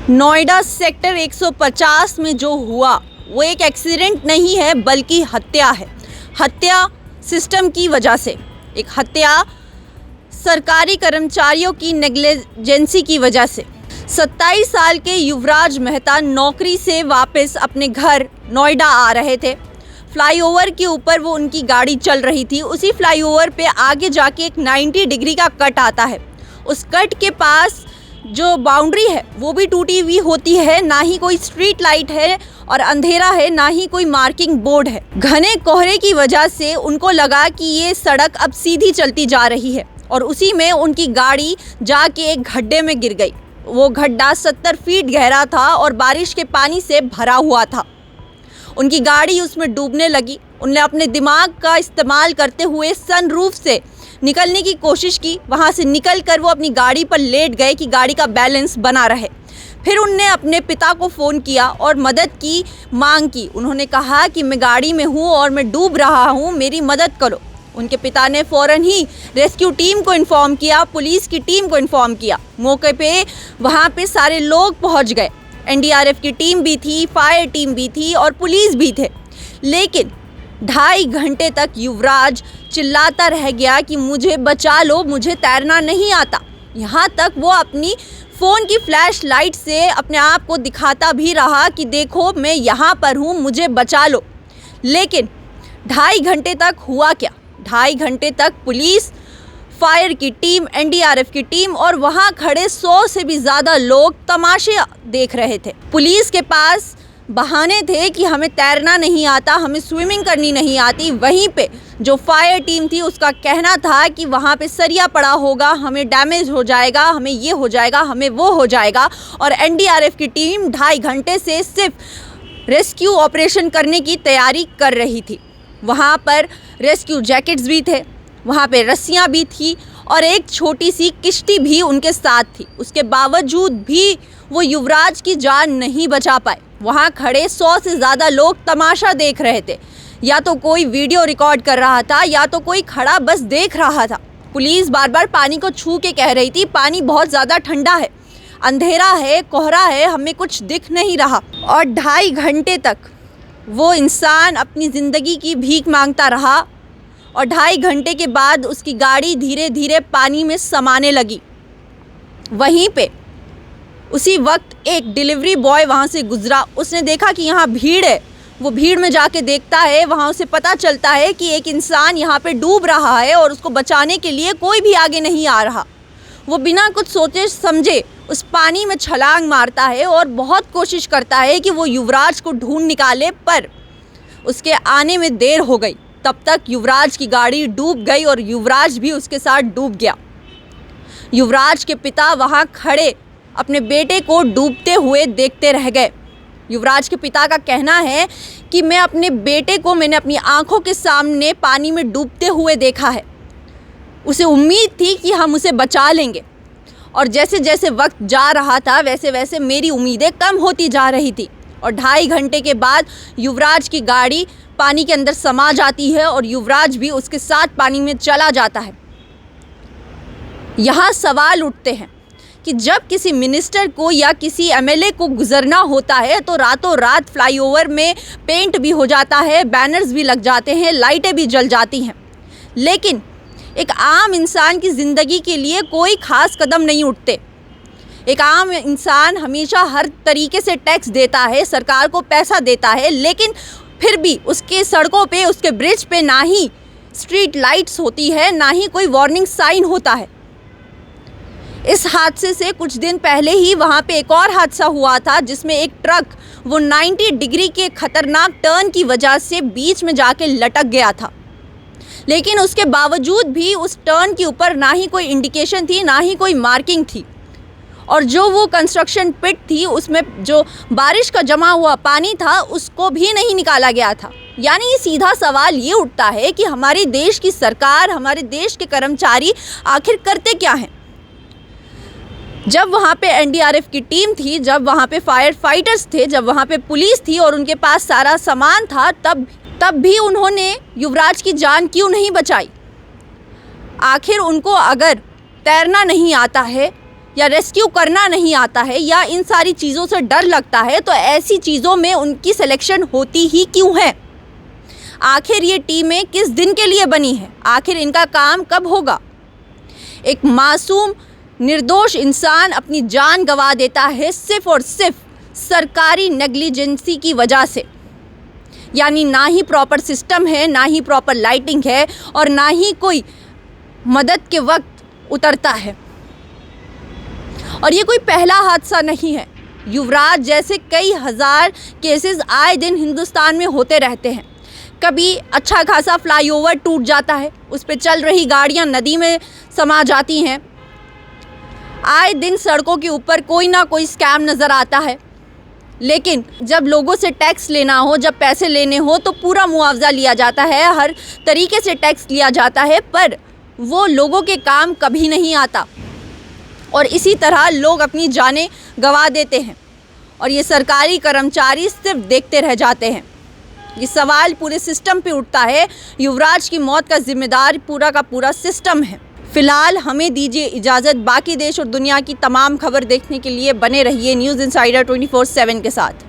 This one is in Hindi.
नोएडा सेक्टर 150 में जो हुआ वो एक एक्सीडेंट नहीं है बल्कि हत्या है। हत्या सिस्टम की वजह से, एक हत्या सरकारी कर्मचारियों की नेग्लिजेंसी की वजह से। 27 साल के युवराज मेहता नौकरी से वापस अपने घर नोएडा आ रहे थे। फ्लाईओवर के ऊपर वो उनकी गाड़ी चल रही थी। उसी फ्लाईओवर पे आगे जाके एक 90 डिग्री का कट आता है। उस कट के पास जो बाउंड्री है वो भी टूटी हुई होती है, ना ही कोई स्ट्रीट लाइट है और अंधेरा है, ना ही कोई मार्किंग बोर्ड है। घने कोहरे की वजह से उनको लगा कि ये सड़क अब सीधी चलती जा रही है और उसी में उनकी गाड़ी जाके एक गड्ढे में गिर गई। वो गड्ढा 70 फीट गहरा था और बारिश के पानी से भरा हुआ था। उनकी गाड़ी उसमें डूबने लगी। उन्होंने अपने दिमाग का इस्तेमाल करते हुए सनरूफ से निकलने की कोशिश की। वहाँ से निकलकर वो अपनी गाड़ी पर लेट गए कि गाड़ी का बैलेंस बना रहे। फिर उनने अपने पिता को फ़ोन किया और मदद की मांग की। उन्होंने कहा कि मैं गाड़ी में हूँ और मैं डूब रहा हूँ, मेरी मदद करो। उनके पिता ने फ़ौरन ही रेस्क्यू टीम को इन्फॉर्म किया, पुलिस की टीम को इन्फॉर्म किया। मौके पे वहाँ पे सारे लोग पहुँच गए। एनडीआरएफ की टीम भी थी, फायर टीम भी थी और पुलिस भी थे। लेकिन 2.5 घंटे तक युवराज चिल्लाता रह गया कि मुझे बचा लो, मुझे तैरना नहीं आता। यहाँ तक वो अपनी फ़ोन की फ्लैश लाइट से अपने आप को दिखाता भी रहा कि देखो मैं यहाँ पर हूँ, मुझे बचा लो। लेकिन 2.5 घंटे तक हुआ क्या? 2.5 घंटे तक पुलिस, फायर की टीम, एनडीआरएफ की टीम और वहाँ खड़े 100 से भी ज़्यादा लोग तमाशे देख रहे थे। पुलिस के पास बहाने थे कि हमें तैरना नहीं आता, हमें स्विमिंग करनी नहीं आती। वहीं पे जो फायर टीम थी उसका कहना था कि वहाँ पे सरिया पड़ा होगा, हमें डैमेज हो जाएगा, हमें ये हो जाएगा, हमें वो हो जाएगा। और एनडीआरएफ की टीम 2.5 घंटे से सिर्फ रेस्क्यू ऑपरेशन करने की तैयारी कर रही थी। वहाँ पर रेस्क्यू जैकेट्स भी थे, वहाँ पे रस्सियाँ भी थी और एक छोटी सी किश्ती भी उनके साथ थी। उसके बावजूद भी वो युवराज की जान नहीं बचा पाए। वहाँ खड़े 100 से ज़्यादा लोग तमाशा देख रहे थे। या तो कोई वीडियो रिकॉर्ड कर रहा था या तो कोई खड़ा बस देख रहा था। पुलिस बार बार पानी को छू के कह रही थी पानी बहुत ज़्यादा ठंडा है, अंधेरा है, कोहरा है, हमें कुछ दिख नहीं रहा। और 2.5 घंटे तक वो इंसान अपनी ज़िंदगी की भीख मांगता रहा और 2.5 घंटे के बाद उसकी गाड़ी धीरे धीरे पानी में समाने लगी। वहीं पे उसी वक्त एक डिलीवरी बॉय वहाँ से गुजरा। उसने देखा कि यहाँ भीड़ है। वो भीड़ में जाके देखता है, वहाँ उसे पता चलता है कि एक इंसान यहाँ पे डूब रहा है और उसको बचाने के लिए कोई भी आगे नहीं आ रहा। वो बिना कुछ सोचे समझे उस पानी में छलांग मारता है और बहुत कोशिश करता है कि वो युवराज को ढूंढ निकाले, पर उसके आने में देर हो गई। तब तक युवराज की गाड़ी डूब गई और युवराज भी उसके साथ डूब गया। युवराज के पिता वहाँ खड़े अपने बेटे को डूबते हुए देखते रह गए। युवराज के पिता का कहना है कि मैं अपने बेटे को मैंने अपनी आंखों के सामने पानी में डूबते हुए देखा है। उसे उम्मीद थी कि हम उसे बचा लेंगे और जैसे जैसे वक्त जा रहा था वैसे वैसे मेरी उम्मीदें कम होती जा रही थी। और 2.5 घंटे के बाद युवराज की गाड़ी पानी के अंदर समा जाती है और युवराज भी उसके साथ पानी में चला जाता है। यहाँ सवाल उठते हैं कि जब किसी मिनिस्टर को या किसी एमएलए को गुजरना होता है तो रातों रात फ्लाईओवर में पेंट भी हो जाता है, बैनर्स भी लग जाते हैं, लाइटें भी जल जाती हैं। लेकिन एक आम इंसान की ज़िंदगी के लिए कोई ख़ास कदम नहीं उठते। एक आम इंसान हमेशा हर तरीके से टैक्स देता है, सरकार को पैसा देता है, लेकिन फिर भी उसके सड़कों पे, उसके ब्रिज पे ना ही स्ट्रीट लाइट्स होती है, ना ही कोई वार्निंग साइन होता है। इस हादसे से कुछ दिन पहले ही वहाँ पे एक और हादसा हुआ था जिसमें एक ट्रक वो 90 डिग्री के खतरनाक टर्न की वजह से बीच में जाके लटक गया था। लेकिन उसके बावजूद भी उस टर्न के ऊपर ना ही कोई इंडिकेशन थी, ना ही कोई मार्किंग थी। और जो वो कंस्ट्रक्शन पिट थी उसमें जो बारिश का जमा हुआ पानी था उसको भी नहीं निकाला गया था। यानी ये सीधा सवाल ये उठता है कि हमारे देश की सरकार, हमारे देश के कर्मचारी आखिर करते क्या हैं? जब वहाँ पे एनडीआरएफ की टीम थी, जब वहाँ पे फायर फाइटर्स थे, जब वहाँ पे पुलिस थी और उनके पास सारा सामान था, तब भी उन्होंने युवराज की जान क्यों नहीं बचाई? आखिर उनको अगर तैरना नहीं आता है या रेस्क्यू करना नहीं आता है या इन सारी चीज़ों से डर लगता है, तो ऐसी चीज़ों में उनकी सिलेक्शन होती ही क्यों है? आखिर ये टीमें किस दिन के लिए बनी है? आखिर इनका काम कब होगा? एक मासूम निर्दोष इंसान अपनी जान गंवा देता है सिर्फ और सिर्फ सरकारी नेग्लिजेंसी की वजह से। यानी ना ही प्रॉपर सिस्टम है, ना ही प्रॉपर लाइटिंग है और ना ही कोई मदद के वक्त उतरता है। और ये कोई पहला हादसा नहीं है। युवराज जैसे कई हज़ार केसेस आए दिन हिंदुस्तान में होते रहते हैं। कभी अच्छा खासा फ्लाईओवर टूट जाता है, उस पर चल रही गाड़ियां नदी में समा जाती हैं। आए दिन सड़कों के ऊपर कोई ना कोई स्कैम नज़र आता है। लेकिन जब लोगों से टैक्स लेना हो, जब पैसे लेने हो, तो पूरा मुआवजा लिया जाता है, हर तरीके से टैक्स लिया जाता है, पर वो लोगों के काम कभी नहीं आता और इसी तरह लोग अपनी जानें गंवा देते हैं और ये सरकारी कर्मचारी सिर्फ देखते रह जाते हैं। ये सवाल पूरे सिस्टम पे उठता है। युवराज की मौत का जिम्मेदार पूरा का पूरा सिस्टम है। फिलहाल हमें दीजिए इजाज़त। बाकी देश और दुनिया की तमाम खबर देखने के लिए बने रहिए न्यूज़ इनसाइडर 24/7 के साथ।